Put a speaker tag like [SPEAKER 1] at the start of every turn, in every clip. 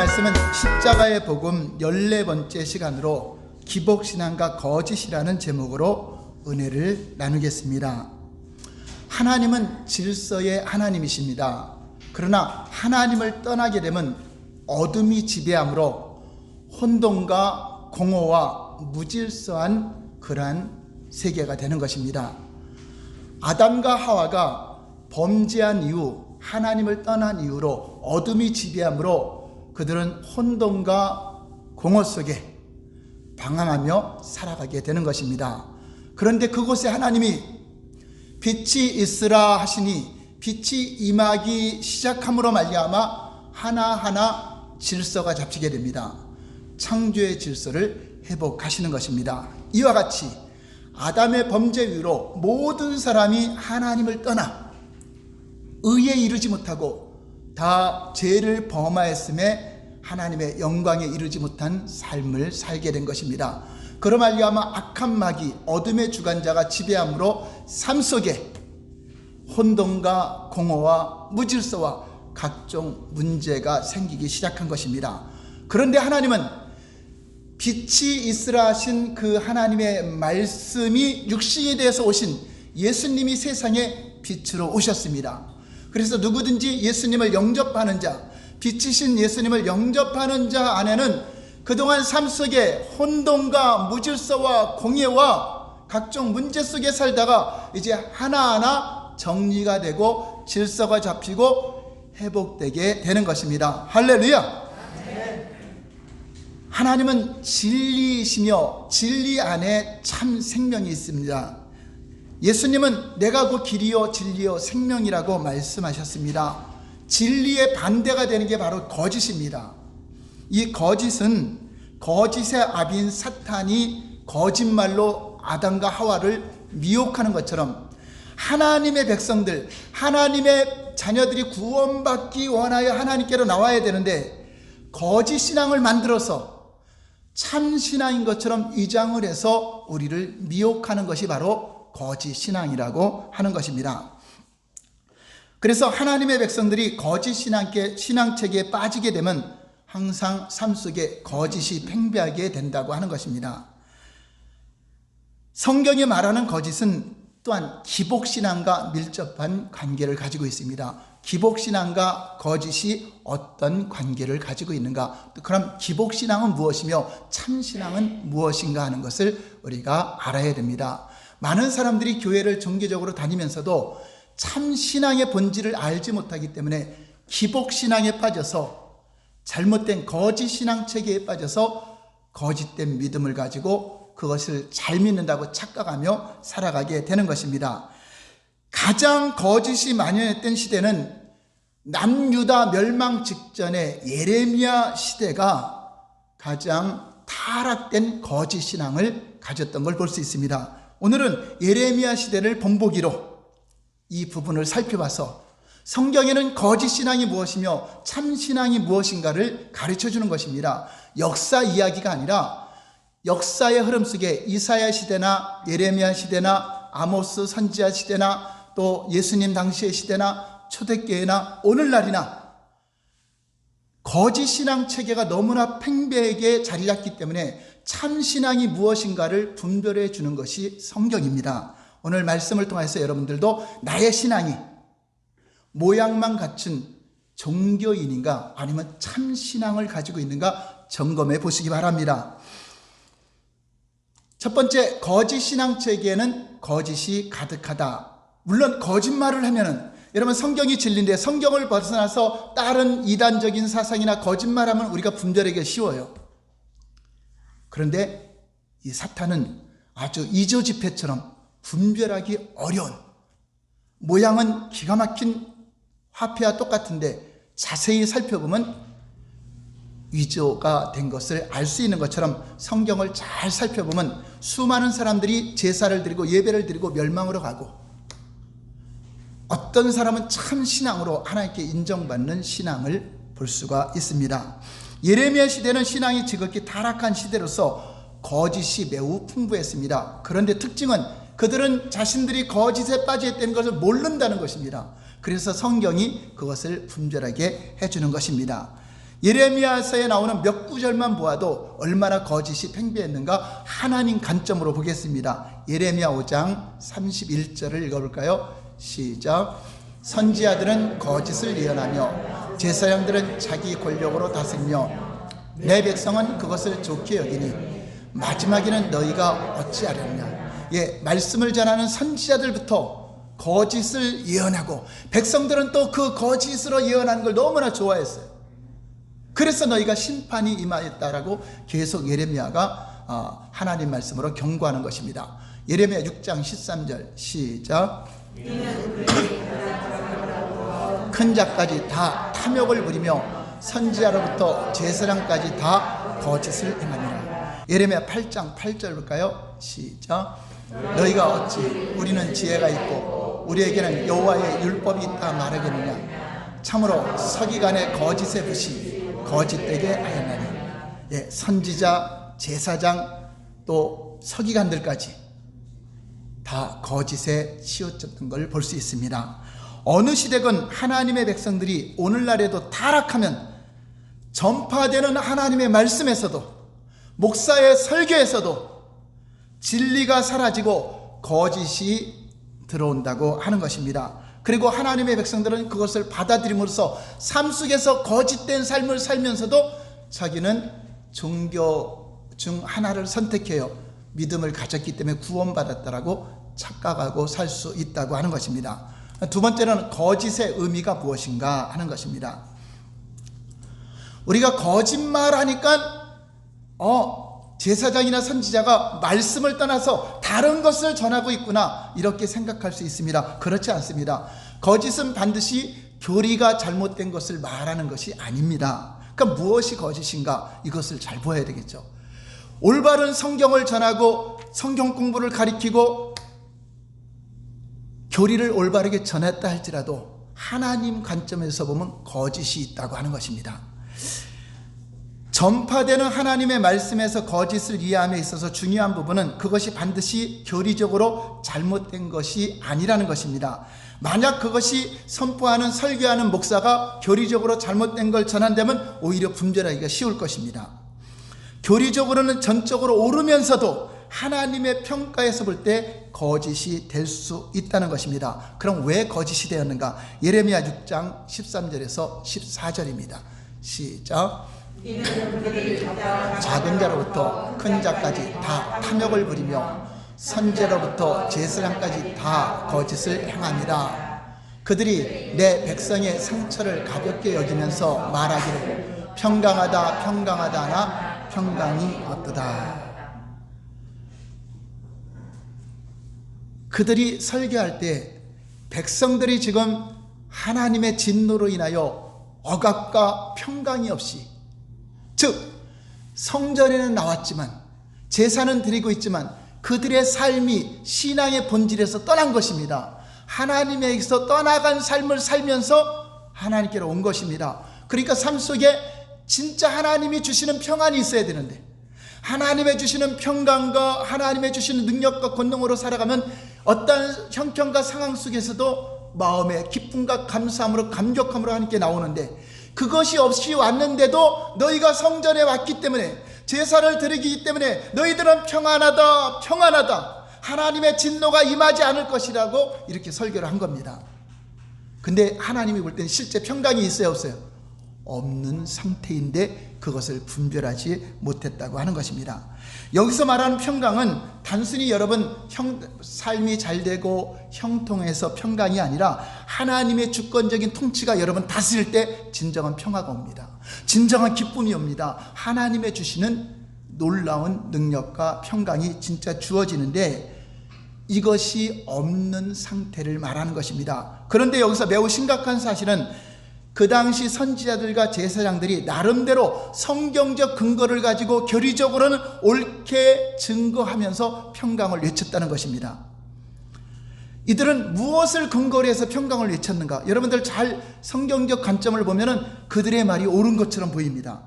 [SPEAKER 1] 말씀은 십자가의 복음 14번째 시간으로 기복신앙과 거짓이라는 제목으로 은혜를 나누겠습니다. 하나님은 질서의 하나님이십니다. 그러나 하나님을 떠나게 되면 어둠이 지배하므로 혼돈과 공허와 무질서한 그러한 세계가 되는 것입니다. 아담과 하와가 범죄한 이후, 하나님을 떠난 이후로 어둠이 지배하므로 그들은 혼돈과 공허 속에 방황하며 살아가게 되는 것입니다. 그런데 그곳에 하나님이 빛이 있으라 하시니 빛이 임하기 시작함으로 말미암아 하나하나 질서가 잡히게 됩니다. 창조의 질서를 회복하시는 것입니다. 이와 같이 아담의 범죄 이후로 모든 사람이 하나님을 떠나 의에 이르지 못하고 다 죄를 범하였음에 하나님의 영광에 이르지 못한 삶을 살게 된 것입니다. 그로 말미암아 악한 마귀, 어둠의 주관자가 지배함으로 삶 속에 혼돈과 공허와 무질서와 각종 문제가 생기기 시작한 것입니다. 그런데 하나님은 빛이 있으라 하신 그 하나님의 말씀이 육신이 되어서 오신 예수님이 세상에 빛으로 오셨습니다. 그래서 누구든지 예수님을 영접하는 자, 빛이신 예수님을 영접하는 자 안에는 그동안 삶 속에 혼돈과 무질서와 공허와 각종 문제 속에 살다가 이제 하나하나 정리가 되고 질서가 잡히고 회복되게 되는 것입니다. 할렐루야! 하나님은 진리이시며 진리 안에 참 생명이 있습니다. 예수님은 내가 그 길이요 진리요 생명이라고 말씀하셨습니다. 진리의 반대가 되는 게 바로 거짓입니다. 이 거짓은 거짓의 아비인 사탄이 거짓말로 아담과 하와를 미혹하는 것처럼 하나님의 백성들, 하나님의 자녀들이 구원받기 원하여 하나님께로 나와야 되는데 거짓 신앙을 만들어서 참 신앙인 것처럼 위장을 해서 우리를 미혹하는 것이 바로 거짓 신앙이라고 하는 것입니다. 그래서 하나님의 백성들이 거짓 신앙체계에 빠지게 되면 항상 삶 속에 거짓이 팽배하게 된다고 하는 것입니다. 성경이 말하는 거짓은 또한 기복신앙과 밀접한 관계를 가지고 있습니다. 기복신앙과 거짓이 어떤 관계를 가지고 있는가? 그럼 기복신앙은 무엇이며 참신앙은 무엇인가 하는 것을 우리가 알아야 됩니다. 많은 사람들이 교회를 정기적으로 다니면서도 참신앙의 본질을 알지 못하기 때문에 기복신앙에 빠져서 잘못된 거짓신앙 체계에 빠져서 거짓된 믿음을 가지고 그것을 잘 믿는다고 착각하며 살아가게 되는 것입니다. 가장 거짓이 만연했던 시대는 남유다 멸망 직전의 예레미야 시대가 가장 타락된 거짓 신앙을 가졌던 걸 볼 수 있습니다. 오늘은 예레미야 시대를 본보기로 이 부분을 살펴봐서 성경에는 거짓 신앙이 무엇이며 참 신앙이 무엇인가를 가르쳐 주는 것입니다. 역사 이야기가 아니라 역사의 흐름 속에 이사야 시대나 예레미야 시대나 아모스 선지자 시대나 또 예수님 당시의 시대나 초대교회나 오늘날이나 거짓 신앙 체계가 너무나 팽배하게 자리 잡기 때문에 참 신앙이 무엇인가를 분별해 주는 것이 성경입니다. 오늘 말씀을 통해서 여러분들도 나의 신앙이 모양만 갖춘 종교인인가 아니면 참 신앙을 가지고 있는가 점검해 보시기 바랍니다. 첫 번째, 거짓 신앙 체계에는 거짓이 가득하다. 물론 거짓말을 하면은 여러분 성경이 진리인데 성경을 벗어나서 다른 이단적인 사상이나 거짓말하면 우리가 분별하기 쉬워요. 그런데 이 사탄은 아주 이조지폐처럼 분별하기 어려운, 모양은 기가 막힌 화폐와 똑같은데 자세히 살펴보면 위조가 된 것을 알 수 있는 것처럼 성경을 잘 살펴보면 수많은 사람들이 제사를 드리고 예배를 드리고 멸망으로 가고 어떤 사람은 참 신앙으로 하나님께 인정받는 신앙을 볼 수가 있습니다. 예레미야 시대는 신앙이 지극히 타락한 시대로서 거짓이 매우 풍부했습니다. 그런데 특징은 그들은 자신들이 거짓에 빠져있다는 것을 모른다는 것입니다. 그래서 성경이 그것을 분별하게 해주는 것입니다. 예레미야서에 나오는 몇 구절만 보아도 얼마나 거짓이 팽배했는가 하나님 관점으로 보겠습니다. 예레미야 5장 31절을 읽어볼까요? 시작. 선지자들은 거짓을 예언하며 제사장들은 자기 권력으로 다스리며 내 백성은 그것을 좋게 여기니 마지막에는 너희가 어찌하려느냐. 예, 말씀을 전하는 선지자들부터 거짓을 예언하고 백성들은 또 그 거짓으로 예언하는 걸 너무나 좋아했어요. 그래서 너희가 심판이 임하였다라고 계속 예레미야가 하나님 말씀으로 경고하는 것입니다. 예레미야 6장 13절 시작. 큰 자까지 다 탐욕을 부리며 선지자로부터 제사장까지 다 거짓을 행하니라. 예레미야 8장 8절 볼까요? 시작. 너희가 어찌 우리는 지혜가 있고 우리에게는 여호와의 율법이 있다 말하겠느냐. 참으로 서기관의 거짓의 붓이 거짓되게 하였나니. 예, 선지자, 제사장 또 서기관들까지 다 거짓에 치우쳤던 걸 볼 수 있습니다. 어느 시대건 하나님의 백성들이 오늘날에도 타락하면 전파되는 하나님의 말씀에서도 목사의 설교에서도 진리가 사라지고 거짓이 들어온다고 하는 것입니다. 그리고 하나님의 백성들은 그것을 받아들임으로써 삶 속에서 거짓된 삶을 살면서도 자기는 종교 중 하나를 선택해요 믿음을 가졌기 때문에 구원받았다라고 착각하고 살 수 있다고 하는 것입니다. 두 번째는 거짓의 의미가 무엇인가 하는 것입니다. 우리가 거짓말하니까 제사장이나 선지자가 말씀을 떠나서 다른 것을 전하고 있구나 이렇게 생각할 수 있습니다. 그렇지 않습니다. 거짓은 반드시 교리가 잘못된 것을 말하는 것이 아닙니다. 그러니까 무엇이 거짓인가 이것을 잘 보아야 되겠죠. 올바른 성경을 전하고 성경 공부를 가리키고 교리를 올바르게 전했다 할지라도 하나님 관점에서 보면 거짓이 있다고 하는 것입니다. 전파되는 하나님의 말씀에서 거짓을 이해함에 있어서 중요한 부분은 그것이 반드시 교리적으로 잘못된 것이 아니라는 것입니다. 만약 그것이 선포하는 설교하는 목사가 교리적으로 잘못된 걸 전한다면 오히려 분별하기가 쉬울 것입니다. 교리적으로는 전적으로 옳으면서도 하나님의 평가에서 볼 때 거짓이 될 수 있다는 것입니다. 그럼 왜 거짓이 되었는가? 예레미야 6장 13절에서 14절입니다. 시작. 작은 자로부터 큰 자까지 다 탐욕을 부리며 선지자로부터 제사장까지 다 거짓을 행하니라. 그들이 내 백성의 상처를 가볍게 여기면서 말하기를 평강하다 평강하다 하나 평강이 없도다. 그들이 설교할 때 백성들이 지금 하나님의 진노로 인하여 억압과 평강이 없이, 즉 성전에는 나왔지만 제사는 드리고 있지만 그들의 삶이 신앙의 본질에서 떠난 것입니다. 하나님에게서 떠나간 삶을 살면서 하나님께로 온 것입니다. 그러니까 삶 속에 진짜 하나님이 주시는 평안이 있어야 되는데 하나님의 주시는 평강과 하나님의 주시는 능력과 권능으로 살아가면 어떤 형편과 상황 속에서도 마음의 기쁨과 감사함으로 감격함으로 하나님께 나오는데, 그것이 없이 왔는데도 너희가 성전에 왔기 때문에 제사를 드리기 때문에 너희들은 평안하다 평안하다, 하나님의 진노가 임하지 않을 것이라고 이렇게 설교를 한 겁니다. 근데 하나님이 볼 때는 실제 평강이 있어요 없어요? 없는 상태인데 그것을 분별하지 못했다고 하는 것입니다. 여기서 말하는 평강은 단순히 여러분 삶이 잘 되고 형통해서 평강이 아니라 하나님의 주권적인 통치가 여러분 다스릴 때 진정한 평화가 옵니다. 진정한 기쁨이 옵니다. 하나님의 주시는 놀라운 능력과 평강이 진짜 주어지는데 이것이 없는 상태를 말하는 것입니다. 그런데 여기서 매우 심각한 사실은 그 당시 선지자들과 제사장들이 나름대로 성경적 근거를 가지고 교리적으로는 옳게 증거하면서 평강을 외쳤다는 것입니다. 이들은 무엇을 근거로 해서 평강을 외쳤는가? 여러분들 잘 성경적 관점을 보면은 그들의 말이 옳은 것처럼 보입니다.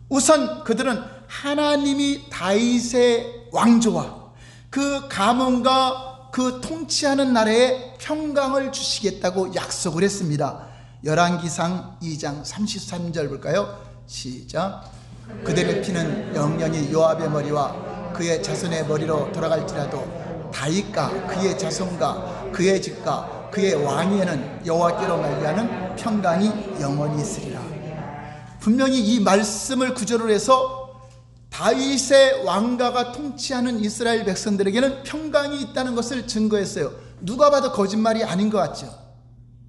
[SPEAKER 1] 우선 그들은 하나님이 다윗의 왕조와 그 가문과 그 통치하는 나라에 평강을 주시겠다고 약속을 했습니다. 열왕기상 2장 33절 볼까요? 시작. 그들의 피는 영영이 요압의 머리와 그의 자손의 머리로 돌아갈지라도 다윗과 그의 자손과 그의 집과 그의 왕위에는 여호와께로 말미암은 평강이 영원히 있으리라. 분명히 이 말씀을 구조로 해서 다윗의 왕가가 통치하는 이스라엘 백성들에게는 평강이 있다는 것을 증거했어요. 누가 봐도 거짓말이 아닌 것 같죠?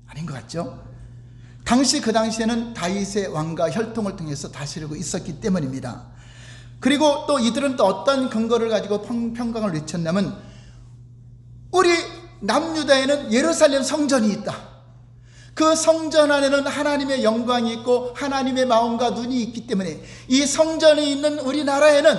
[SPEAKER 1] 아닌 것 같죠? 그 당시에는 다윗의 왕가 혈통을 통해서 다스리고 있었기 때문입니다. 그리고 또 이들은 또 어떤 근거를 가지고 평강을 외쳤냐면, 우리 남유다에는 예루살렘 성전이 있다. 그 성전 안에는 하나님의 영광이 있고 하나님의 마음과 눈이 있기 때문에 이 성전이 있는 우리나라에는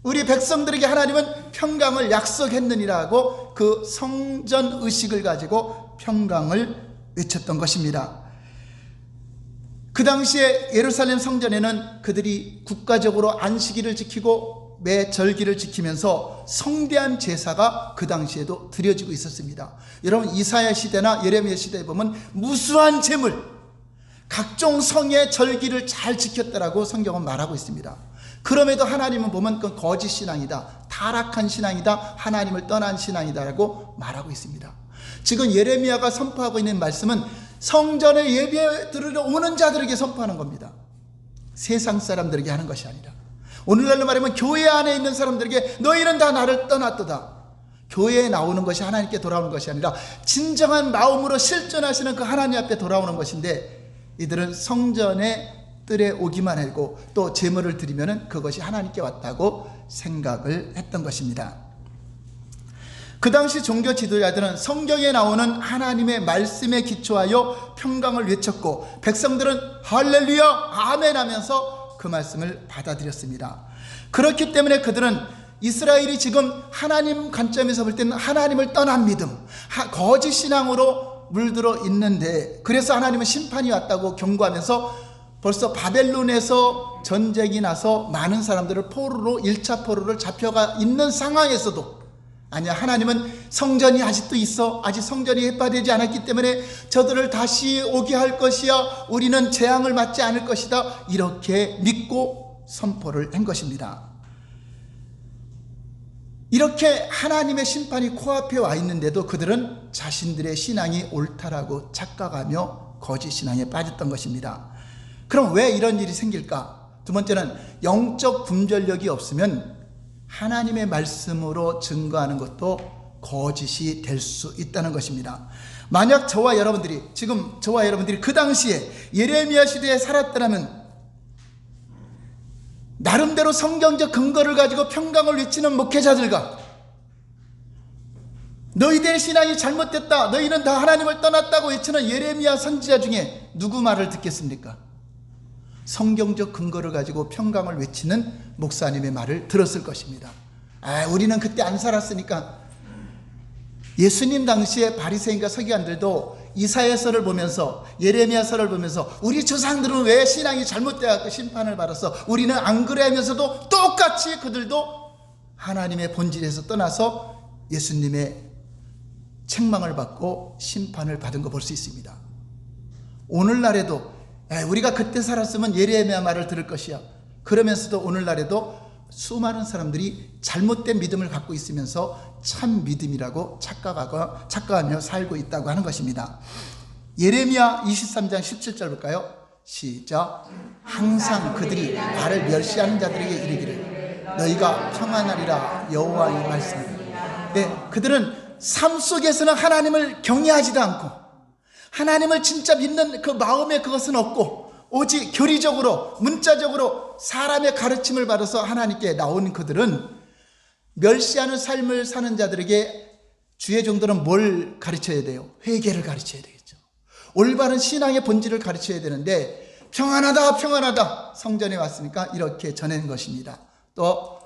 [SPEAKER 1] 우리 백성들에게 하나님은 평강을 약속했느니라고 그 성전 의식을 가지고 평강을 외쳤던 것입니다. 그 당시에 예루살렘 성전에는 그들이 국가적으로 안식일을 지키고 매 절기를 지키면서 성대한 제사가 그 당시에도 드려지고 있었습니다. 여러분, 이사야 시대나 예레미야 시대에 보면 무수한 제물, 각종 성의 절기를 잘 지켰다라고 성경은 말하고 있습니다. 그럼에도 하나님은 보면 그건 거짓 신앙이다, 타락한 신앙이다, 하나님을 떠난 신앙이다라고 말하고 있습니다. 지금 예레미야가 선포하고 있는 말씀은 성전에 예배 들으러 오는 자들에게 선포하는 겁니다. 세상 사람들에게 하는 것이 아니라, 오늘날로 말하면 교회 안에 있는 사람들에게 너희는 다 나를 떠났도다. 교회에 나오는 것이 하나님께 돌아오는 것이 아니라 진정한 마음으로 실존하시는 그 하나님 앞에 돌아오는 것인데, 이들은 성전의 뜰에 오기만 하고 또 제물을 드리면 그것이 하나님께 왔다고 생각을 했던 것입니다. 그 당시 종교 지도자들은 성경에 나오는 하나님의 말씀에 기초하여 평강을 외쳤고, 백성들은 할렐루야 아멘 하면서 그 말씀을 받아들였습니다. 그렇기 때문에 그들은 이스라엘이 지금 하나님 관점에서 볼 때는 하나님을 떠난 믿음, 거짓 신앙으로 물들어 있는데, 그래서 하나님은 심판이 왔다고 경고하면서 벌써 바벨론에서 전쟁이 나서 많은 사람들을 포로로 1차 포로를 잡혀가 있는 상황에서도, 아니야, 하나님은 성전이 아직도 있어, 아직 성전이 회파되지 않았기 때문에 저들을 다시 오게 할 것이야, 우리는 재앙을 맞지 않을 것이다, 이렇게 믿고 선포를 한 것입니다. 이렇게 하나님의 심판이 코앞에 와 있는데도 그들은 자신들의 신앙이 옳다라고 착각하며 거짓 신앙에 빠졌던 것입니다. 그럼 왜 이런 일이 생길까? 두 번째는 영적 분별력이 없으면 하나님의 말씀으로 증거하는 것도 거짓이 될 수 있다는 것입니다. 만약 저와 여러분들이 그 당시에 예레미야 시대에 살았더라면 나름대로 성경적 근거를 가지고 평강을 외치는 목회자들과 너희들의 신앙이 잘못됐다, 너희는 다 하나님을 떠났다고 외치는 예레미야 선지자 중에 누구 말을 듣겠습니까? 성경적 근거를 가지고 평강을 외치는 목사님의 말을 들었을 것입니다. 우리는 그때 안 살았으니까. 예수님 당시에 바리새인과 서기관들도 이사야서를 보면서, 예레미야서를 보면서 우리 조상들은 왜 신앙이 잘못되어 심판을 받았어, 우리는 안 그래 하면서도 똑같이 그들도 하나님의 본질에서 떠나서 예수님의 책망을 받고 심판을 받은 거 볼 수 있습니다. 오늘날에도 우리가 그때 살았으면 예레미야 말을 들을 것이야, 그러면서도 오늘날에도 수많은 사람들이 잘못된 믿음을 갖고 있으면서 참 믿음이라고 착각하며 살고 있다고 하는 것입니다. 예레미야 23장 17절 볼까요? 시작. 항상 그들이 나를 멸시하는 자들에게 이르기를 너희가 평안하리라 여호와의 말씀이다. 그들은 삶 속에서는 하나님을 경외하지도 않고 하나님을 진짜 믿는 그 마음에 그것은 없고, 오직 교리적으로 문자적으로 사람의 가르침을 받아서 하나님께 나온 그들은 멸시하는 삶을 사는 자들에게 주의 종들은 뭘 가르쳐야 돼요? 회개를 가르쳐야 되겠죠. 올바른 신앙의 본질을 가르쳐야 되는데, 평안하다 평안하다 성전에 왔으니까 이렇게 전한 것입니다. 또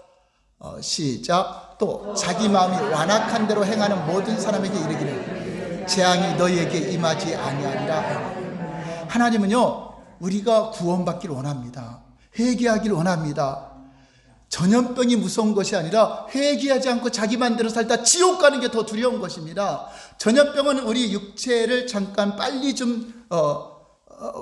[SPEAKER 1] 시작. 또 자기 마음이 완악한 대로 행하는 모든 사람에게 이르기를 재앙이 너희에게 임하지 아니하리라. 하나님은요, 우리가 구원받기를 원합니다. 회개하기를 원합니다. 전염병이 무서운 것이 아니라 회개하지 않고 자기 맘대로 살다 지옥 가는 게 더 두려운 것입니다. 전염병은 우리 육체를 잠깐 빨리 좀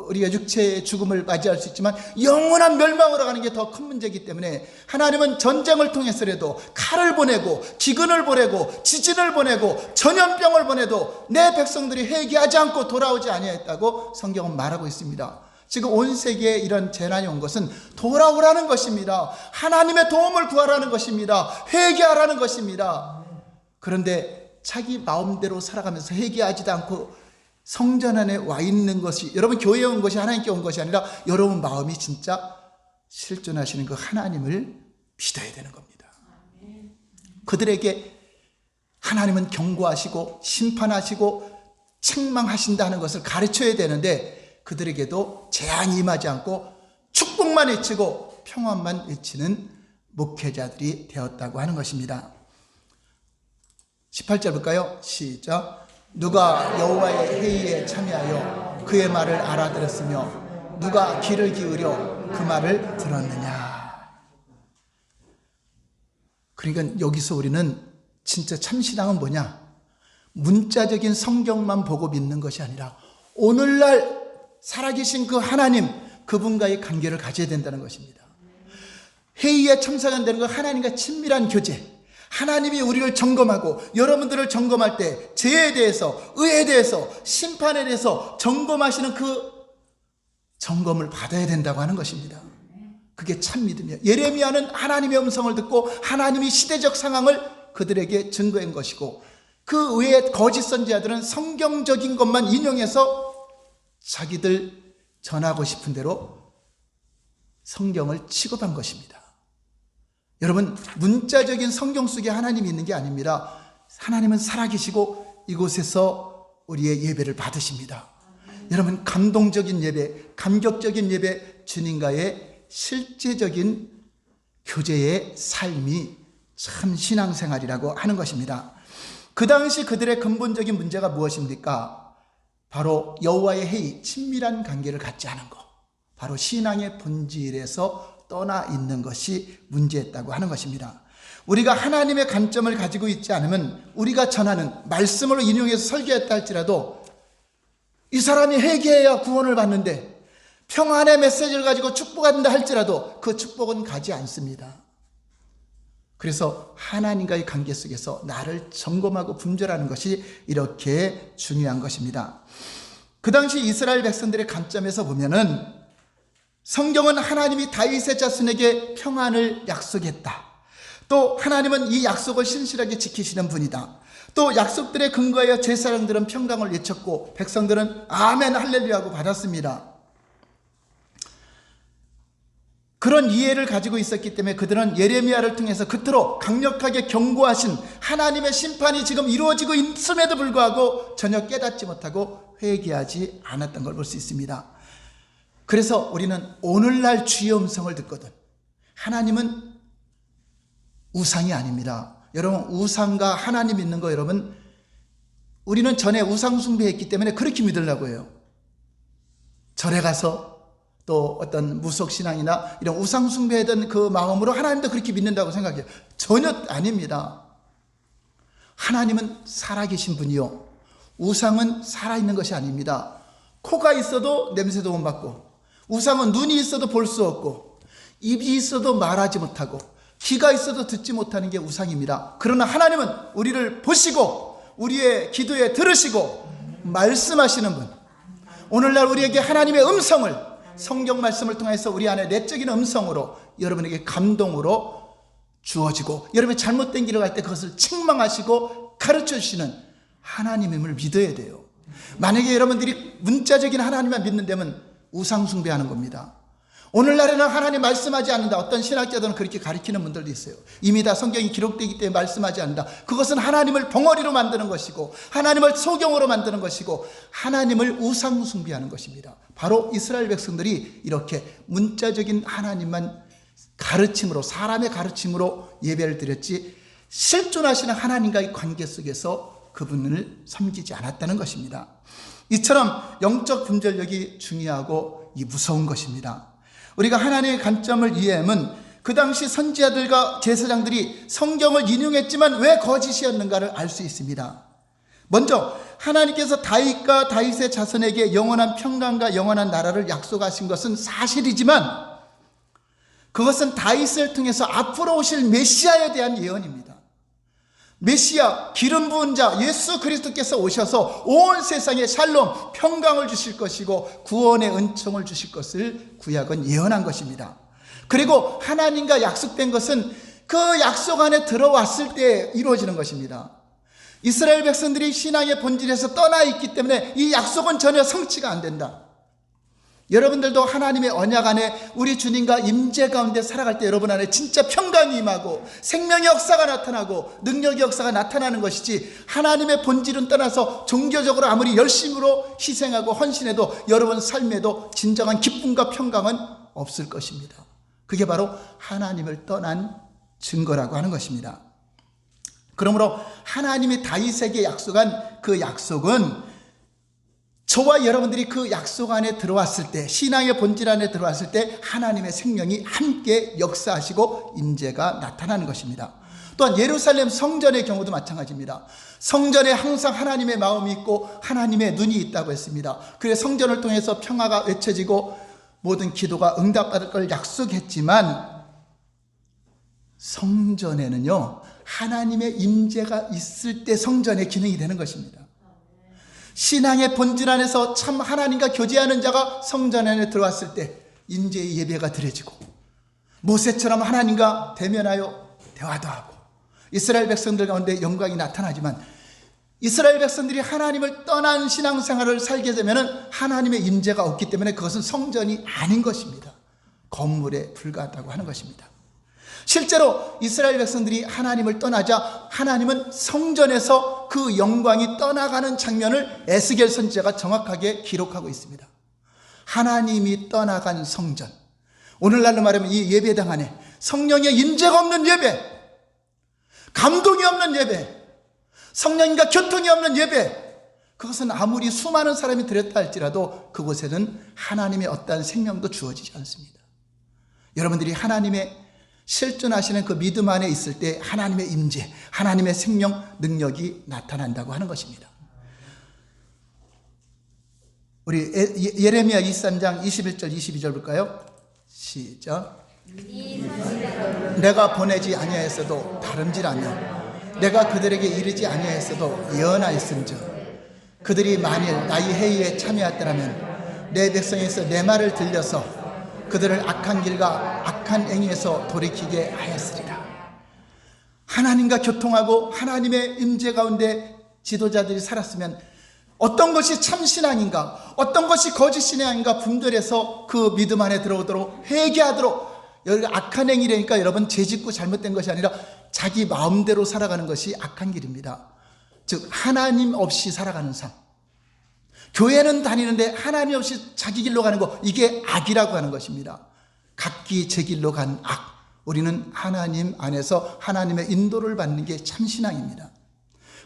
[SPEAKER 1] 우리가 육체의 죽음을 맞이할 수 있지만 영원한 멸망으로 가는 게 더 큰 문제이기 때문에 하나님은 전쟁을 통해서라도 칼을 보내고 기근을 보내고 지진을 보내고 전염병을 보내도 내 백성들이 회개하지 않고 돌아오지 아니하였다고 성경은 말하고 있습니다. 지금 온 세계에 이런 재난이 온 것은 돌아오라는 것입니다. 하나님의 도움을 구하라는 것입니다. 회개하라는 것입니다. 그런데 자기 마음대로 살아가면서 회개하지도 않고 성전 안에 와 있는 것이, 여러분 교회에 온 것이 하나님께 온 것이 아니라 여러분 마음이 진짜 실존하시는 그 하나님을 믿어야 되는 겁니다. 그들에게 하나님은 경고하시고 심판하시고 책망하신다는 것을 가르쳐야 되는데 그들에게도 재앙이 임하지 않고 축복만 외치고 평안만 외치는 목회자들이 되었다고 하는 것입니다. 18절 볼까요? 시작. 누가 여호와의 회의에 참여하여 그의 말을 알아들었으며 누가 귀를 기울여 그 말을 들었느냐. 그러니까 여기서 우리는 진짜 참신앙은 뭐냐? 문자적인 성경만 보고 믿는 것이 아니라 오늘날 살아계신 그 하나님, 그분과의 관계를 가져야 된다는 것입니다. 회의에 참석한다는 건 하나님과 친밀한 교제, 하나님이 우리를 점검하고 여러분들을 점검할 때 죄에 대해서, 의에 대해서, 심판에 대해서 점검하시는 그 점검을 받아야 된다고 하는 것입니다. 그게 참 믿음이에요. 예레미야는 하나님의 음성을 듣고 하나님이 시대적 상황을 그들에게 증거한 것이고, 그 외에 거짓 선지자들은 성경적인 것만 인용해서 자기들 전하고 싶은 대로 성경을 취급한 것입니다. 여러분, 문자적인 성경 속에 하나님이 있는 게 아닙니다. 하나님은 살아계시고 이곳에서 우리의 예배를 받으십니다. 여러분, 감동적인 예배, 감격적인 예배, 주님과의 실제적인 교제의 삶이 참 신앙생활이라고 하는 것입니다. 그 당시 그들의 근본적인 문제가 무엇입니까? 바로 여호와의 회의, 친밀한 관계를 갖지 않은 것, 바로 신앙의 본질에서 떠나 있는 것이 문제였다고 하는 것입니다. 우리가 하나님의 관점을 가지고 있지 않으면 우리가 전하는 말씀으로 인용해서 설교했다 할지라도 이 사람이 회개해야 구원을 받는데 평안의 메시지를 가지고 축복한다 할지라도 그 축복은 가지 않습니다. 그래서 하나님과의 관계 속에서 나를 점검하고 분별하는 것이 이렇게 중요한 것입니다. 그 당시 이스라엘 백성들의 관점에서 보면은 성경은 하나님이 다윗의 자손에게 평안을 약속했다. 또 하나님은 이 약속을 신실하게 지키시는 분이다. 또 약속들의 근거하여 제사장들은 평강을 외쳤고 백성들은 아멘 할렐루야하고 받았습니다. 그런 이해를 가지고 있었기 때문에 그들은 예레미야를 통해서 그토록 강력하게 경고하신 하나님의 심판이 지금 이루어지고 있음에도 불구하고 전혀 깨닫지 못하고 회개하지 않았던 걸 볼 수 있습니다. 그래서 우리는 오늘날 주의 음성을 듣거든 하나님은 우상이 아닙니다. 여러분, 우상과 하나님 믿는 거, 여러분, 우리는 전에 우상 숭배했기 때문에 그렇게 믿으려고 해요. 절에 가서 또 어떤 무속신앙이나 이런 우상 숭배하던 그 마음으로 하나님도 그렇게 믿는다고 생각해요. 전혀 아닙니다. 하나님은 살아계신 분이요, 우상은 살아있는 것이 아닙니다. 코가 있어도 냄새도 못 맡고, 우상은 눈이 있어도 볼 수 없고, 입이 있어도 말하지 못하고, 귀가 있어도 듣지 못하는 게 우상입니다. 그러나 하나님은 우리를 보시고 우리의 기도에 들으시고 말씀하시는 분, 오늘날 우리에게 하나님의 음성을, 성경 말씀을 통해서 우리 안에 내적인 음성으로 여러분에게 감동으로 주어지고, 여러분이 잘못된 길을 갈 때 그것을 책망하시고 가르쳐 주시는 하나님임을 믿어야 돼요. 만약에 여러분들이 문자적인 하나님만 믿는다면 우상 숭배하는 겁니다. 오늘날에는 하나님 말씀하지 않는다. 어떤 신학자들은 그렇게 가르치는 분들도 있어요. 이미 다 성경이 기록되기 때문에 말씀하지 않는다. 그것은 하나님을 벙어리로 만드는 것이고 하나님을 소경으로 만드는 것이고 하나님을 우상 숭배하는 것입니다. 바로 이스라엘 백성들이 이렇게 문자적인 하나님만 가르침으로, 사람의 가르침으로 예배를 드렸지 실존하시는 하나님과의 관계 속에서 그분을 섬기지 않았다는 것입니다. 이처럼 영적 분별력이 중요하고 이 무서운 것입니다. 우리가 하나님의 관점을 이해하면 그 당시 선지자들과 제사장들이 성경을 인용했지만 왜 거짓이었는가를 알 수 있습니다. 먼저 하나님께서 다윗과 다윗의 자손에게 영원한 평강과 영원한 나라를 약속하신 것은 사실이지만 그것은 다윗을 통해서 앞으로 오실 메시아에 대한 예언입니다. 메시아, 기름 부은 자 예수 그리스도께서 오셔서 온 세상에 샬롬, 평강을 주실 것이고 구원의 은총을 주실 것을 구약은 예언한 것입니다. 그리고 하나님과 약속된 것은 그 약속 안에 들어왔을 때 이루어지는 것입니다. 이스라엘 백성들이 신앙의 본질에서 떠나 있기 때문에 이 약속은 전혀 성취가 안 된다. 여러분들도 하나님의 언약 안에 우리 주님과 임재 가운데 살아갈 때 여러분 안에 진짜 평강이 임하고 생명의 역사가 나타나고 능력의 역사가 나타나는 것이지, 하나님의 본질은 떠나서 종교적으로 아무리 열심으로 희생하고 헌신해도 여러분 삶에도 진정한 기쁨과 평강은 없을 것입니다. 그게 바로 하나님을 떠난 증거라고 하는 것입니다. 그러므로 하나님이 다윗에게 약속한 그 약속은 저와 여러분들이 그 약속 안에 들어왔을 때, 신앙의 본질 안에 들어왔을 때 하나님의 생명이 함께 역사하시고 임재가 나타나는 것입니다. 또한 예루살렘 성전의 경우도 마찬가지입니다. 성전에 항상 하나님의 마음이 있고 하나님의 눈이 있다고 했습니다. 그래서 성전을 통해서 평화가 외쳐지고 모든 기도가 응답받을 걸 약속했지만 성전에는요, 하나님의 임재가 있을 때 성전의 기능이 되는 것입니다. 신앙의 본질 안에서 참 하나님과 교제하는 자가 성전 안에 들어왔을 때 임재의 예배가 드려지고 모세처럼 하나님과 대면하여 대화도 하고 이스라엘 백성들 가운데 영광이 나타나지만, 이스라엘 백성들이 하나님을 떠난 신앙생활을 살게 되면 하나님의 임재가 없기 때문에 그것은 성전이 아닌 것입니다. 건물에 불과하다고 하는 것입니다. 실제로 이스라엘 백성들이 하나님을 떠나자 하나님은 성전에서 그 영광이 떠나가는 장면을 에스겔 선지자가 정확하게 기록하고 있습니다. 하나님이 떠나간 성전, 오늘날로 말하면 이 예배당 안에 성령의 임재가 없는 예배, 감동이 없는 예배, 성령님과 교통이 없는 예배, 그것은 아무리 수많은 사람이 드렸다 할지라도 그곳에는 하나님의 어떠한 생명도 주어지지 않습니다. 여러분들이 하나님의 실존하시는 그 믿음 안에 있을 때 하나님의 임재, 하나님의 생명, 능력이 나타난다고 하는 것입니다. 우리 예레미야 23장 21절 22절 볼까요? 시작. 내가 보내지 아니하였어도 다름질하며 내가 그들에게 이르지 아니하였어도 예언하였음즉 그들이 만일 나의 회의에 참여하였더라면 내 백성에서 내 말을 들려서 그들을 악한 길과 악한 행위에서 돌이키게 하였으리라. 하나님과 교통하고 하나님의 임재 가운데 지도자들이 살았으면 어떤 것이 참 신앙인가, 어떤 것이 거짓 신앙인가 분별해서 그 믿음 안에 들어오도록 회개하도록, 여기가 악한 행위라니까 여러분 죄짓고 잘못된 것이 아니라 자기 마음대로 살아가는 것이 악한 길입니다. 즉 하나님 없이 살아가는 삶, 교회는 다니는데 하나님 없이 자기 길로 가는 거, 이게 악이라고 하는 것입니다. 각기 제 길로 간 악. 우리는 하나님 안에서 하나님의 인도를 받는 게 참신앙입니다.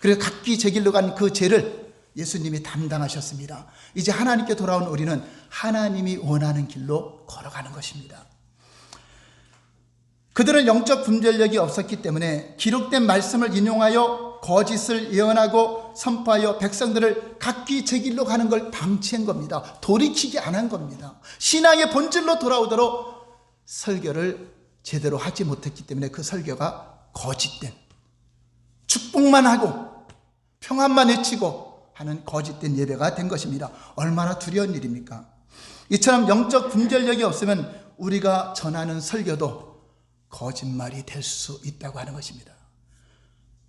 [SPEAKER 1] 그래서 각기 제 길로 간 그 죄를 예수님이 담당하셨습니다. 이제 하나님께 돌아온 우리는 하나님이 원하는 길로 걸어가는 것입니다. 그들은 영적 분별력이 없었기 때문에 기록된 말씀을 인용하여 거짓을 예언하고 선포하여 백성들을 각기 제 길로 가는 걸 방치한 겁니다. 돌이키지 않은 겁니다. 신앙의 본질로 돌아오도록 설교를 제대로 하지 못했기 때문에 그 설교가 거짓된, 축복만 하고 평안만 외치고 하는 거짓된 예배가 된 것입니다. 얼마나 두려운 일입니까? 이처럼 영적 분별력이 없으면 우리가 전하는 설교도 거짓말이 될 수 있다고 하는 것입니다.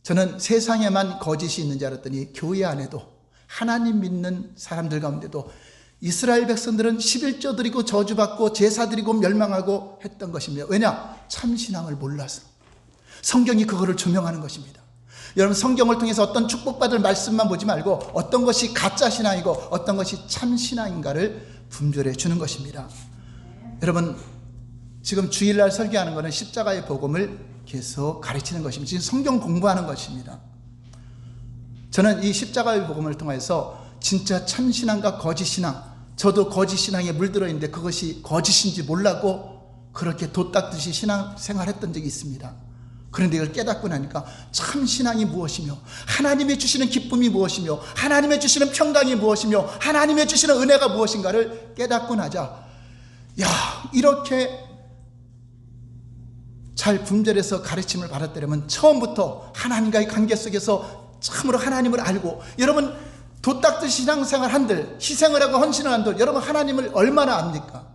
[SPEAKER 1] 저는 세상에만 거짓이 있는 줄 알았더니 교회 안에도, 하나님 믿는 사람들 가운데도 이스라엘 백성들은 11조 드리고 저주받고 제사 드리고 멸망하고 했던 것입니다. 왜냐? 참신앙을 몰라서. 성경이 그거를 조명하는 것입니다. 여러분, 성경을 통해서 어떤 축복받을 말씀만 보지 말고 어떤 것이 가짜 신앙이고 어떤 것이 참신앙인가를 분별해 주는 것입니다. 여러분, 지금 주일날 설교하는 것은 십자가의 복음을 계속 가르치는 것입니다. 지금 성경 공부하는 것입니다. 저는 이 십자가의 복음을 통해서 진짜 참신앙과 거짓신앙, 저도 거짓신앙에 물들어 있는데 그것이 거짓인지 몰라고 그렇게 돛 닦듯이 신앙생활 했던 적이 있습니다. 그런데 이걸 깨닫고 나니까 참 신앙이 무엇이며, 하나님이 주시는 기쁨이 무엇이며, 하나님이 주시는 평강이 무엇이며, 하나님이 주시는 은혜가 무엇인가를 깨닫고 나자, 야, 이렇게 잘 분별해서 가르침을 받았더라면 처음부터 하나님과의 관계 속에서 참으로 하나님을 알고, 여러분 도 닦듯 신앙생활 한들, 희생을 하고 헌신을 한들, 여러분 하나님을 얼마나 압니까?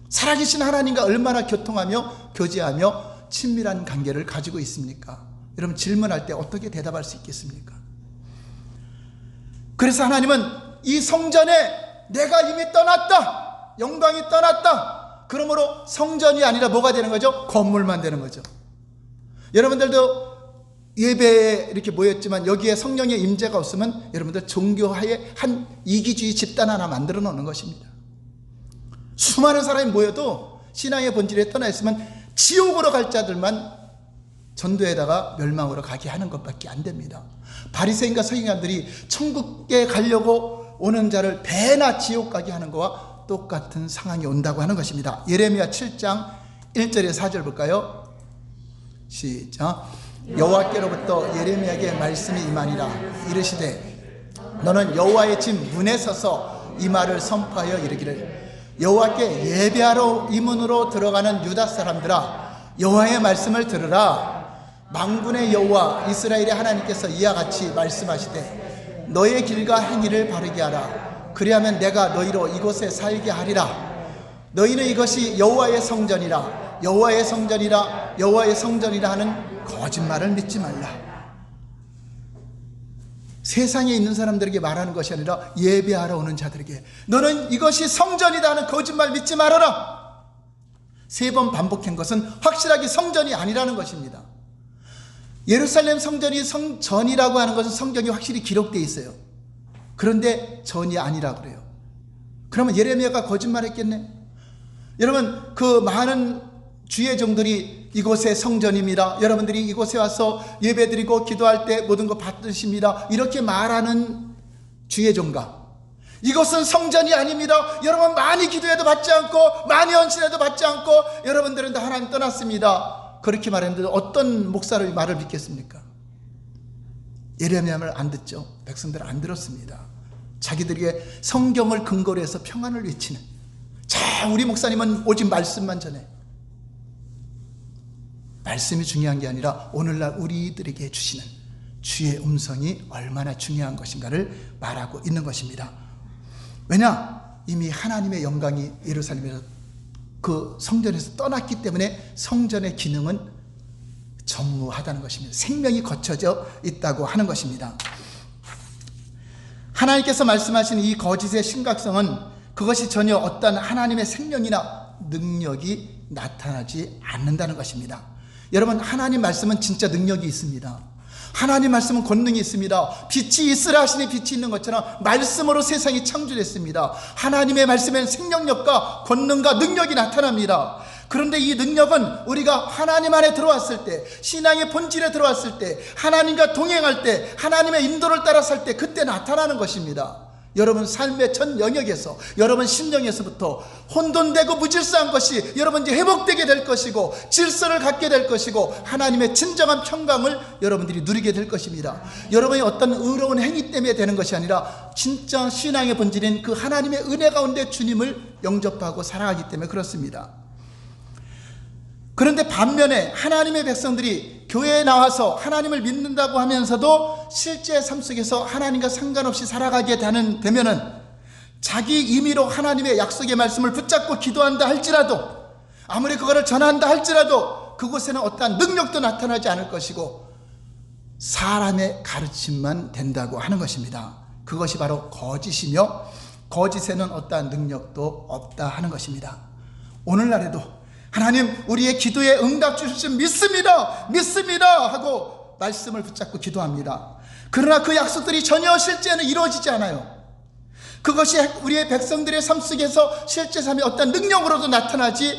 [SPEAKER 1] 살아계신 하나님과 얼마나 교통하며 교제하며 친밀한 관계를 가지고 있습니까? 여러분 질문할 때 어떻게 대답할 수 있겠습니까? 그래서 하나님은 이 성전에 내가 이미 떠났다, 영광이 떠났다, 그러므로 성전이 아니라 뭐가 되는 거죠? 건물만 되는 거죠. 여러분들도 예배에 이렇게 모였지만 여기에 성령의 임재가 없으면 여러분들 종교화의 한 이기주의 집단 하나 만들어 놓는 것입니다. 수많은 사람이 모여도 신앙의 본질에 떠나 있으면 지옥으로 갈 자들만 전도에다가 멸망으로 가게 하는 것밖에 안 됩니다. 바리새인과 서기관들이 천국에 가려고 오는 자를 배나 지옥 가게 하는 것과 똑같은 상황이 온다고 하는 것입니다. 예레미야 7장 1절에 4절 볼까요? 시작. 여호와께로부터 예레미야에게 말씀이 임하니라. 이르시되 너는 여호와의 집 문에 서서 이 말을 선포하여 이르기를, 여호와께 예배하러 이 문으로 들어가는 유다 사람들아, 여호와의 말씀을 들으라. 만군의 여호와 이스라엘의 하나님께서 이와 같이 말씀하시되 너의 길과 행위를 바르게 하라. 그리하면 내가 너희로 이곳에 살게 하리라. 너희는 이것이 여호와의 성전이라, 여호와의 성전이라, 여호와의 성전이라 하는 거짓말을 믿지 말라. 세상에 있는 사람들에게 말하는 것이 아니라 예배하러 오는 자들에게 너는 이것이 성전이다 하는 거짓말 믿지 말아라. 3번 반복한 것은 확실하게 성전이 아니라는 것입니다. 예루살렘 성전이 성전이라고 하는 것은 성경이 확실히 기록되어 있어요. 그런데 전이 아니라고 그래요. 그러면 예레미야가 거짓말했겠네. 여러분 그 많은 주의 종들이 이곳의 성전입니다, 여러분들이 이곳에 와서 예배드리고 기도할 때 모든 거 받으십니다, 이렇게 말하는 주의 종가, 이것은 성전이 아닙니다, 여러분 많이 기도해도 받지 않고 많이 헌신해도 받지 않고 여러분들은 다 하나님 떠났습니다, 그렇게 말했는데 어떤 목사의 말을 믿겠습니까? 예레미야 말 안 듣죠. 백성들은 안 들었습니다. 자기들에게 성경을 근거로 해서 평안을 외치는, 자 우리 목사님은 오직 말씀만 전해. 말씀이 중요한 게 아니라 오늘날 우리들에게 주시는 주의 음성이 얼마나 중요한 것인가를 말하고 있는 것입니다. 왜냐? 이미 하나님의 영광이 예루살렘에서 그 성전에서 떠났기 때문에 성전의 기능은 전무하다는 것입니다. 생명이 거쳐져 있다고 하는 것입니다. 하나님께서 말씀하신 이 거짓의 심각성은 그것이 전혀 어떤 하나님의 생명이나 능력이 나타나지 않는다는 것입니다. 여러분 하나님 말씀은 진짜 능력이 있습니다. 하나님 말씀은 권능이 있습니다. 빛이 있으라 하시니 빛이 있는 것처럼 말씀으로 세상이 창조됐습니다. 하나님의 말씀에는 생명력과 권능과 능력이 나타납니다. 그런데 이 능력은 우리가 하나님 안에 들어왔을 때, 신앙의 본질에 들어왔을 때, 하나님과 동행할 때, 하나님의 인도를 따라 살 때 그때 나타나는 것입니다. 여러분 삶의 전 영역에서, 여러분 심령에서부터 혼돈되고 무질서한 것이 여러분 이제 회복되게 될 것이고 질서를 갖게 될 것이고 하나님의 진정한 평강을 여러분들이 누리게 될 것입니다. 여러분이 어떤 의로운 행위 때문에 되는 것이 아니라 진짜 신앙의 본질인 그 하나님의 은혜 가운데 주님을 영접하고 살아가기 때문에 그렇습니다. 그런데 반면에 하나님의 백성들이 교회에 나와서 하나님을 믿는다고 하면서도 실제 삶 속에서 하나님과 상관없이 살아가게 되면은 자기 임의로 하나님의 약속의 말씀을 붙잡고 기도한다 할지라도, 아무리 그거를 전한다 할지라도 그곳에는 어떠한 능력도 나타나지 않을 것이고 사람의 가르침만 된다고 하는 것입니다. 그것이 바로 거짓이며 거짓에는 어떠한 능력도 없다 하는 것입니다. 오늘날에도 하나님 우리의 기도에 응답 주실 줄 믿습니다, 믿습니다 하고 말씀을 붙잡고 기도합니다. 그러나 그 약속들이 전혀 실제는 이루어지지 않아요. 그것이 우리의 백성들의 삶 속에서 실제 삶의 어떤 능력으로도 나타나지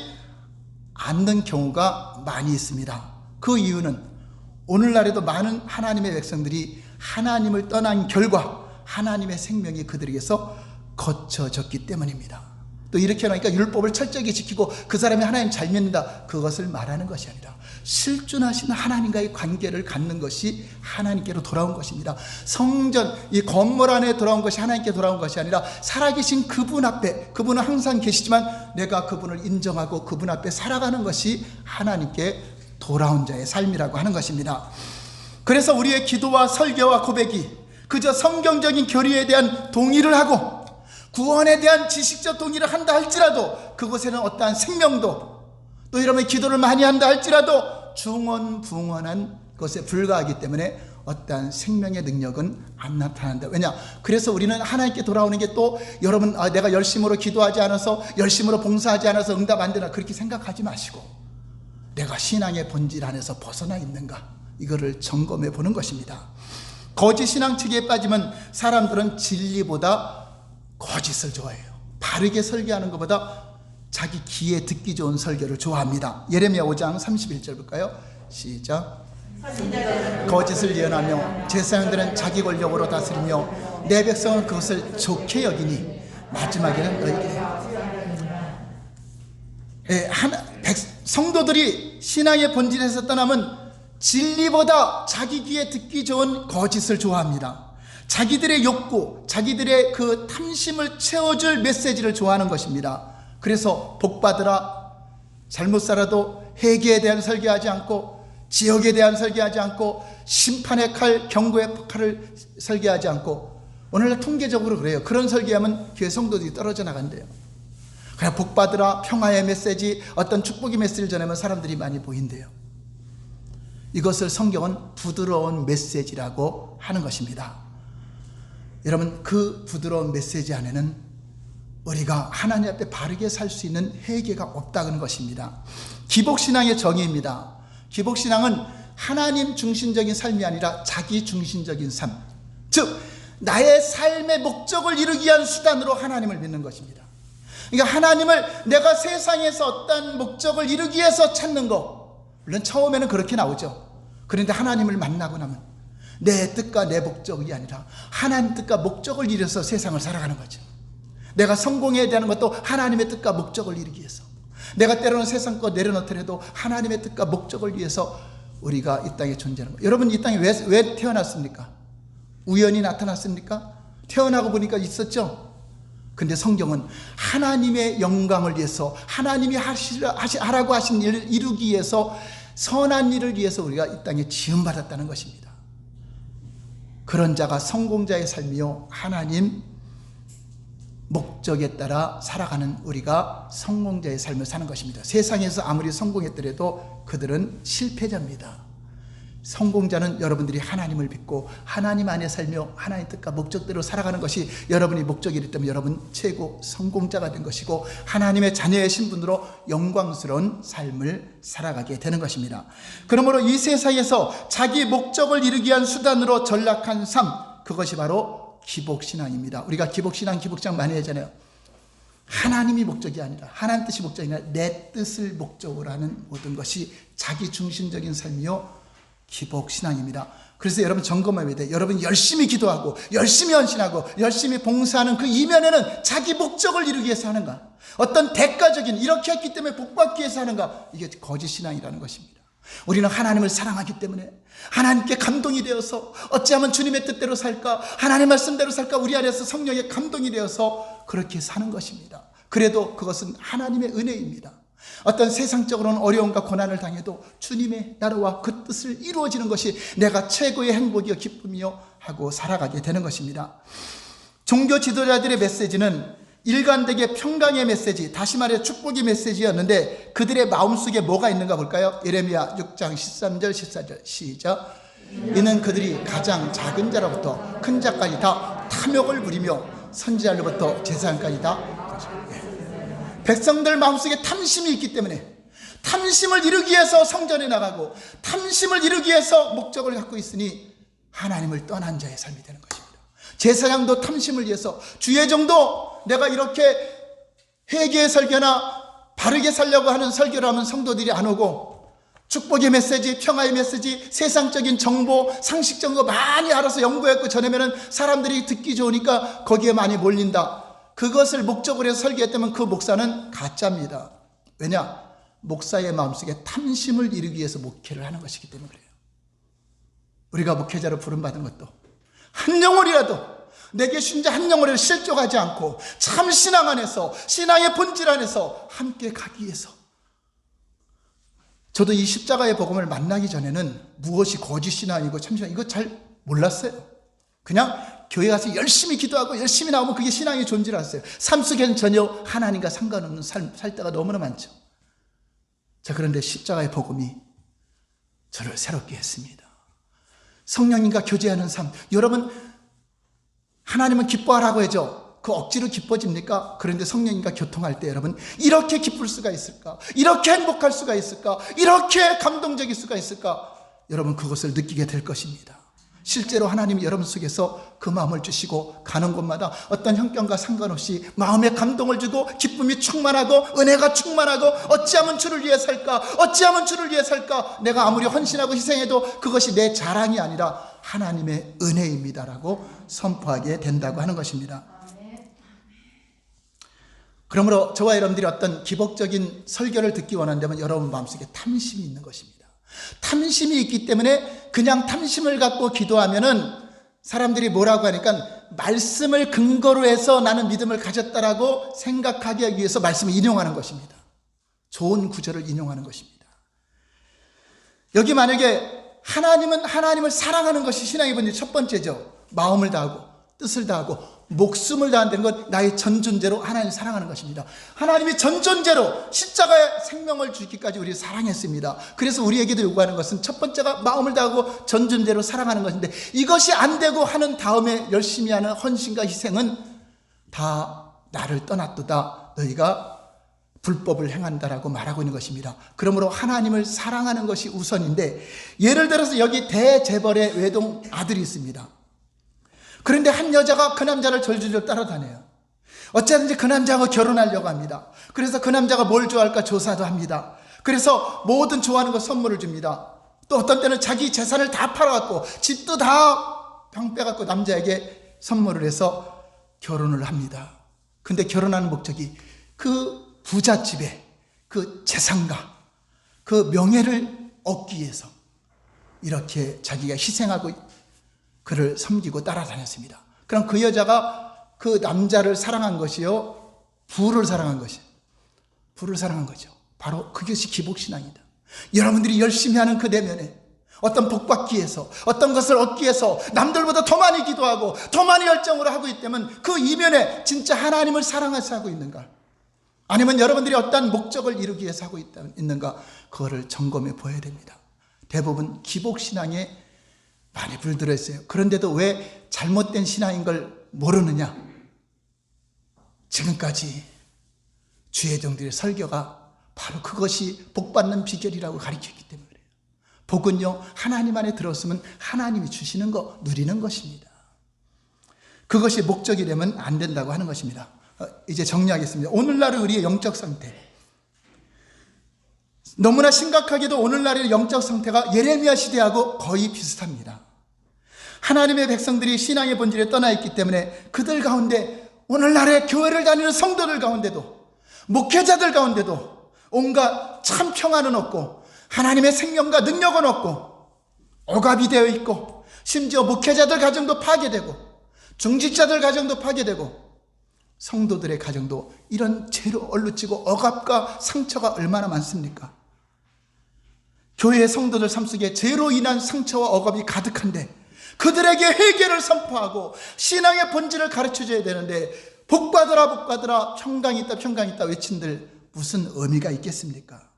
[SPEAKER 1] 않는 경우가 많이 있습니다. 그 이유는 오늘날에도 많은 하나님의 백성들이 하나님을 떠난 결과 하나님의 생명이 그들에게서 거쳐졌기 때문입니다. 또 이렇게 하니까 율법을 철저하게 지키고 그 사람이 하나님 잘 믿는다, 그것을 말하는 것이 아니라 실존하신 하나님과의 관계를 갖는 것이 하나님께로 돌아온 것입니다. 성전, 이 건물 안에 돌아온 것이 하나님께 돌아온 것이 아니라 살아계신 그분 앞에, 그분은 항상 계시지만 내가 그분을 인정하고 그분 앞에 살아가는 것이 하나님께 돌아온 자의 삶이라고 하는 것입니다. 그래서 우리의 기도와 설교와 고백이 그저 성경적인 교리에 대한 동의를 하고 구원에 대한 지식적 동의를 한다 할지라도 그곳에는 어떠한 생명도, 또 여러분의 기도를 많이 한다 할지라도 중언부언한 것에 불과하기 때문에 어떠한 생명의 능력은 안 나타난다. 왜냐? 그래서 우리는 하나님께 돌아오는 게 또 여러분 내가 열심으로 기도하지 않아서, 열심으로 봉사하지 않아서 응답 안 되나 그렇게 생각하지 마시고 내가 신앙의 본질 안에서 벗어나 있는가, 이거를 점검해 보는 것입니다. 거짓 신앙 측에 빠지면 사람들은 진리보다 거짓을 좋아해요. 바르게 설교하는 것보다 자기 귀에 듣기 좋은 설교를 좋아합니다. 예레미야 5장 31절 볼까요? 시작. 거짓을 예언하며 제사장들은 자기 권력으로 다스리며 내 백성은 그것을 좋게 여기니 마지막에는 너희에게. 성도들이 신앙의 본질에서 떠나면 진리보다 자기 귀에 듣기 좋은 거짓을 좋아합니다. 자기들의 욕구, 자기들의 그 탐심을 채워줄 메시지를 좋아하는 것입니다. 그래서 복받으라, 잘못 살아도 회개에 대한 설교하지 않고, 지역에 대한 설교하지 않고, 심판의 칼, 경고의 칼을 설교하지 않고, 오늘날 통계적으로 그래요. 그런 설교하면 교회 성도들이 떨어져 나간대요. 그냥 복받으라, 평화의 메시지, 어떤 축복의 메시지를 전하면 사람들이 많이 보인대요. 이것을 성경은 부드러운 메시지라고 하는 것입니다. 여러분, 그 부드러운 메시지 안에는 우리가 하나님 앞에 바르게 살 수 있는 회개가 없다는 것입니다. 기복신앙의 정의입니다. 기복신앙은 하나님 중심적인 삶이 아니라 자기 중심적인 삶, 즉 나의 삶의 목적을 이루기 위한 수단으로 하나님을 믿는 것입니다. 그러니까 하나님을 내가 세상에서 어떤 목적을 이루기 위해서 찾는 거, 물론 처음에는 그렇게 나오죠. 그런데 하나님을 만나고 나면 내 뜻과 내 목적이 아니라 하나님 뜻과 목적을 이뤄서 세상을 살아가는 거죠. 내가 성공해야 되는 것도 하나님의 뜻과 목적을 이루기 위해서, 내가 때로는 세상 거 내려놓더라도 하나님의 뜻과 목적을 위해서 우리가 이 땅에 존재하는 거예요. 여러분, 이 땅에 왜 태어났습니까? 우연히 나타났습니까? 태어나고 보니까 있었죠. 근데 성경은 하나님의 영광을 위해서, 하나님이 하라고 하신 일을 이루기 위해서, 선한 일을 위해서 우리가 이 땅에 지음받았다는 것입니다. 그런 자가 성공자의 삶이요, 하나님 목적에 따라 살아가는 우리가 성공자의 삶을 사는 것입니다. 세상에서 아무리 성공했더라도 그들은 실패자입니다. 성공자는 여러분들이 하나님을 믿고 하나님 안에 살며 하나님 뜻과 목적대로 살아가는 것이 여러분이 목적이기 때문에 여러분 최고 성공자가 된 것이고 하나님의 자녀의 신분으로 영광스러운 삶을 살아가게 되는 것입니다. 그러므로 이 세상에서 자기 목적을 이루기 위한 수단으로 전락한 삶, 그것이 바로 기복신앙입니다. 우리가 기복신앙 많이 하잖아요. 하나님이 목적이 아니라, 하나님 뜻이 목적이 아니라 내 뜻을 목적으로 하는 모든 것이 자기 중심적인 삶이요 기복신앙입니다. 그래서 여러분 점검해야 돼요. 여러분 열심히 기도하고 열심히 헌신하고 열심히 봉사하는 그 이면에는 자기 목적을 이루기 위해서 하는가, 어떤 대가적인 이렇게 했기 때문에 복받기 위해서 하는가, 이게 거짓신앙이라는 것입니다. 우리는 하나님을 사랑하기 때문에 하나님께 감동이 되어서 어찌하면 주님의 뜻대로 살까, 하나님의 말씀대로 살까, 우리 안에서 성령의 감동이 되어서 그렇게 사는 것입니다. 그래도 그것은 하나님의 은혜입니다. 어떤 세상적으로는 어려움과 고난을 당해도 주님의 나라와 그 뜻을 이루어지는 것이 내가 최고의 행복이요 기쁨이요 하고 살아가게 되는 것입니다. 종교 지도자들의 메시지는 일관되게 평강의 메시지, 다시 말해 축복의 메시지였는데 그들의 마음속에 뭐가 있는가 볼까요? 예레미야 6장 13절 14절 시작. 이는 그들이 가장 작은 자로부터 큰 자까지 다 탐욕을 부리며 선지자로부터 제사장까지 다, 백성들 마음속에 탐심이 있기 때문에 탐심을 이루기 위해서 성전에 나가고 탐심을 이루기 위해서 목적을 갖고 있으니 하나님을 떠난 자의 삶이 되는 것입니다. 제사장도 탐심을 위해서, 주예종도 내가 이렇게 회개의 설교나 바르게 살려고 하는 설교를 하면 성도들이 안 오고 축복의 메시지, 평화의 메시지, 세상적인 정보, 상식적인 거 많이 알아서 연구했고 전하면 사람들이 듣기 좋으니까 거기에 많이 몰린다. 그것을 목적으로 해서 설교했다면 그 목사는 가짜입니다. 왜냐? 목사의 마음속에 탐심을 이루기 위해서 목회를 하는 것이기 때문에 그래요. 우리가 목회자로 부름받은 것도 한 영혼이라도 내게 준 자 한 영혼을 실족하지 않고 참 신앙 안에서, 신앙의 본질 안에서 함께 가기 위해서. 저도 이 십자가의 복음을 만나기 전에는 무엇이 거짓 신앙이고 참 신앙, 이거 잘 몰랐어요. 그냥 교회 가서 열심히 기도하고 열심히 나오면 그게 신앙의 존재를 알았어요. 삶 속에는 전혀 하나님과 상관없는 삶 살 때가 너무나 많죠. 자, 그런데 십자가의 복음이 저를 새롭게 했습니다. 성령님과 교제하는 삶. 여러분, 하나님은 기뻐하라고 해죠. 그 억지로 기뻐집니까? 그런데 성령님과 교통할 때 여러분, 이렇게 기쁠 수가 있을까? 이렇게 행복할 수가 있을까? 이렇게 감동적일 수가 있을까? 여러분, 그것을 느끼게 될 것입니다. 실제로 하나님이 여러분 속에서 그 마음을 주시고 가는 곳마다 어떤 형편과 상관없이 마음에 감동을 주고 기쁨이 충만하고 은혜가 충만하고 어찌하면 주를 위해 살까? 어찌하면 주를 위해 살까? 내가 아무리 헌신하고 희생해도 그것이 내 자랑이 아니라 하나님의 은혜입니다라고 선포하게 된다고 하는 것입니다. 그러므로 저와 여러분들이 어떤 기복적인 설교를 듣기 원한다면 여러분 마음속에 탐심이 있는 것입니다. 탐심이 있기 때문에 그냥 탐심을 갖고 기도하면은 사람들이 뭐라고 하니까 말씀을 근거로 해서 나는 믿음을 가졌다라고 생각하기 위해서 말씀을 인용하는 것입니다. 좋은 구절을 인용하는 것입니다. 여기 만약에 하나님은 하나님을 사랑하는 것이 신앙의 본질 첫 번째죠. 마음을 다하고 뜻을 다하고 목숨을 다한다는 건 나의 전존재로 하나님을 사랑하는 것입니다. 하나님이 전존재로 십자가에 생명을 주기까지 우리를 사랑했습니다. 그래서 우리에게도 요구하는 것은 첫 번째가 마음을 다하고 전존재로 사랑하는 것인데, 이것이 안 되고 하는 다음에 열심히 하는 헌신과 희생은 다 나를 떠났도다, 너희가 불법을 행한다라고 말하고 있는 것입니다. 그러므로 하나님을 사랑하는 것이 우선인데, 예를 들어서 여기 대재벌의 외동 아들이 있습니다. 그런데 한 여자가 그 남자를 절주절 따라다녀요. 어쨌든지 그 남자하고 결혼하려고 합니다. 그래서 그 남자가 뭘 좋아할까 조사도 합니다. 그래서 모든 좋아하는 거 선물을 줍니다. 또 어떤 때는 자기 재산을 다 팔아갖고 집도 다 병 빼갖고 남자에게 선물을 해서 결혼을 합니다. 근데 결혼하는 목적이 그 부잣집에 그 재산과 그 명예를 얻기 위해서 이렇게 자기가 희생하고 그를 섬기고 따라다녔습니다. 그럼 그 여자가 그 남자를 사랑한 것이요, 부를 사랑한 것이요. 부를 사랑한 거죠. 바로 그것이 기복신앙이다. 여러분들이 열심히 하는 그 내면에 어떤 복받기 위해서, 어떤 것을 얻기 위해서 남들보다 더 많이 기도하고 더 많이 열정으로 하고 있다면 그 이면에 진짜 하나님을 사랑해서 하고 있는가? 아니면 여러분들이 어떤 목적을 이루기 위해서 하고 있는가? 그거를 점검해 보아야 됩니다. 대부분 기복신앙에 많이 불들어 있어요. 그런데도 왜 잘못된 신앙인 걸 모르느냐? 지금까지 주의 종들의 설교가 바로 그것이 복받는 비결이라고 가르쳤기 때문에 그래요. 복은요, 하나님 안에 들었으면 하나님이 주시는 거 누리는 것입니다. 그것이 목적이 되면 안 된다고 하는 것입니다. 이제 정리하겠습니다. 오늘날의 우리의 영적 상태, 너무나 심각하게도 오늘날의 영적 상태가 예레미야 시대하고 거의 비슷합니다. 하나님의 백성들이 신앙의 본질에 떠나 있기 때문에 그들 가운데, 오늘날의 교회를 다니는 성도들 가운데도, 목회자들 가운데도 온갖 참 평안은 없고 하나님의 생명과 능력은 없고 억압이 되어 있고, 심지어 목회자들 가정도 파괴되고 중직자들 가정도 파괴되고 성도들의 가정도 이런 죄로 얼루치고 억압과 상처가 얼마나 많습니까? 교회의 성도들 삶 속에 죄로 인한 상처와 억압이 가득한데 그들에게 회개를 선포하고 신앙의 본질을 가르쳐줘야 되는데, 복받으라 복받으라 평강이 있다 평강이 있다 외친들 무슨 의미가 있겠습니까?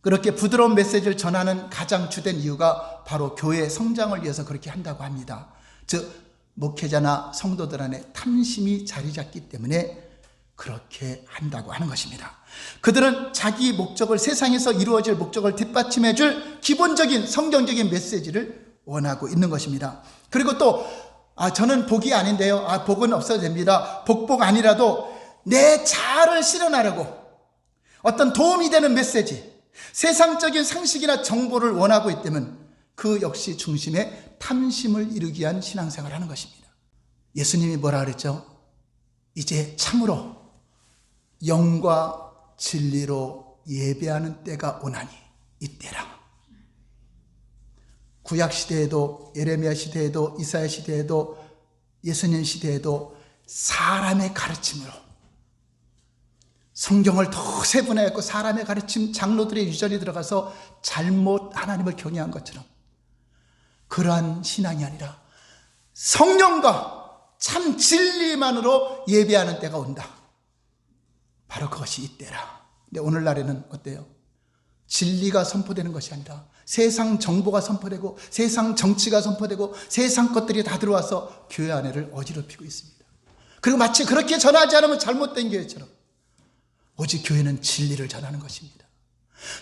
[SPEAKER 1] 그렇게 부드러운 메시지를 전하는 가장 주된 이유가 바로 교회의 성장을 위해서 그렇게 한다고 합니다. 즉 목회자나 성도들 안에 탐심이 자리 잡기 때문에 그렇게 한다고 하는 것입니다. 그들은 자기 목적을, 세상에서 이루어질 목적을 뒷받침해 줄 기본적인 성경적인 메시지를 원하고 있는 것입니다. 그리고 또 저는 복이 아닌데요, 복은 없어도 됩니다. 복복 아니라도 내 자아를 실현하려고 어떤 도움이 되는 메시지, 세상적인 상식이나 정보를 원하고 있다면 그 역시 중심에 탐심을 이루기 위한 신앙생활을 하는 것입니다. 예수님이 뭐라 그랬죠? 이제 참으로 영과 진리로 예배하는 때가 오나니 이때라. 구약 시대에도 예레미야 시대에도 이사야 시대에도 예수님 시대에도 사람의 가르침으로 성경을 더 세분화했고 사람의 가르침 장로들의 유전이 들어가서 잘못 하나님을 경외한 것처럼 그러한 신앙이 아니라 성령과 참 진리만으로 예배하는 때가 온다. 바로 그것이 이때라. 근데 오늘날에는 어때요? 진리가 선포되는 것이 아니라 세상 정보가 선포되고 세상 정치가 선포되고 세상 것들이 다 들어와서 교회 안에를 어지럽히고 있습니다. 그리고 마치 그렇게 전하지 않으면 잘못된 교회처럼. 오직 교회는 진리를 전하는 것입니다.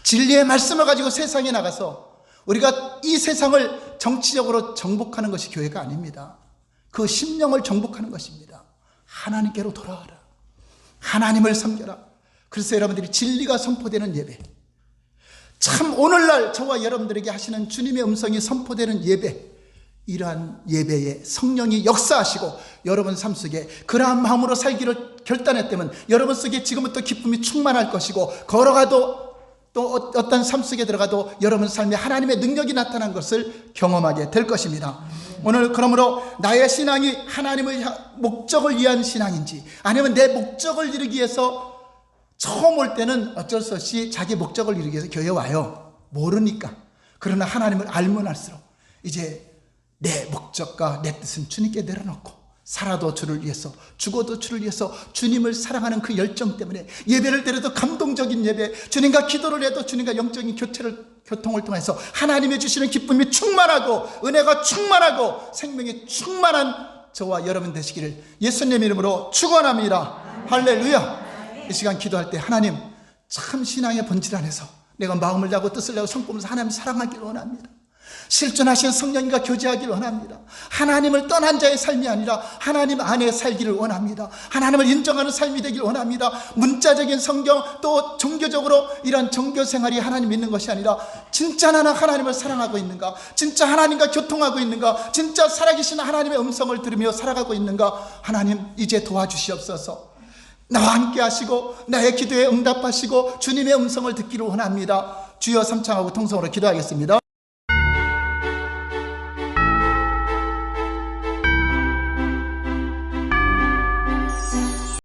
[SPEAKER 1] 진리의 말씀을 가지고 세상에 나가서 우리가 이 세상을 정치적으로 정복하는 것이 교회가 아닙니다. 그 심령을 정복하는 것입니다. 하나님께로 돌아와라. 하나님을 섬겨라. 그래서 여러분들이 진리가 선포되는 예배, 참 오늘날 저와 여러분들에게 하시는 주님의 음성이 선포되는 예배, 이러한 예배에 성령이 역사하시고 여러분 삶 속에 그러한 마음으로 살기를 결단했다면 여러분 속에 지금부터 기쁨이 충만할 것이고 걸어가도 또 어떤 삶 속에 들어가도 여러분 삶에 하나님의 능력이 나타난 것을 경험하게 될 것입니다. 오늘 그러므로 나의 신앙이 하나님의 목적을 위한 신앙인지 아니면 내 목적을 이루기 위해서 처음 올 때는 어쩔 수 없이 자기 목적을 이루기 위해서 교회에 와요. 모르니까. 그러나 하나님을 알면 알수록 이제 내 목적과 내 뜻은 주님께 내려놓고 살아도 주를 위해서 죽어도 주를 위해서 주님을 사랑하는 그 열정 때문에 예배를 드려도 감동적인 예배, 주님과 기도를 해도 주님과 영적인 교통을 통해서 하나님이 주시는 기쁨이 충만하고 은혜가 충만하고 생명이 충만한 저와 여러분 되시기를 예수님 이름으로 축원합니다. 할렐루야. 이 시간 기도할 때 하나님 참 신앙의 본질 안에서 내가 마음을 다하고 뜻을 다하고 성품을 하나님 사랑하기를 원합니다. 실존하신 성령님과 교제하기를 원합니다. 하나님을 떠난 자의 삶이 아니라 하나님 안에 살기를 원합니다. 하나님을 인정하는 삶이 되기를 원합니다. 문자적인 성경 또 종교적으로 이런 종교 생활이 하나님 믿는 것이 아니라 진짜 나는 하나님을 사랑하고 있는가, 진짜 하나님과 교통하고 있는가, 진짜 살아계신 하나님의 음성을 들으며 살아가고 있는가. 하나님 이제 도와주시옵소서. 나와 함께 하시고 나의 기도에 응답하시고 주님의 음성을 듣기를 원합니다. 주여 삼창하고 통성으로 기도하겠습니다.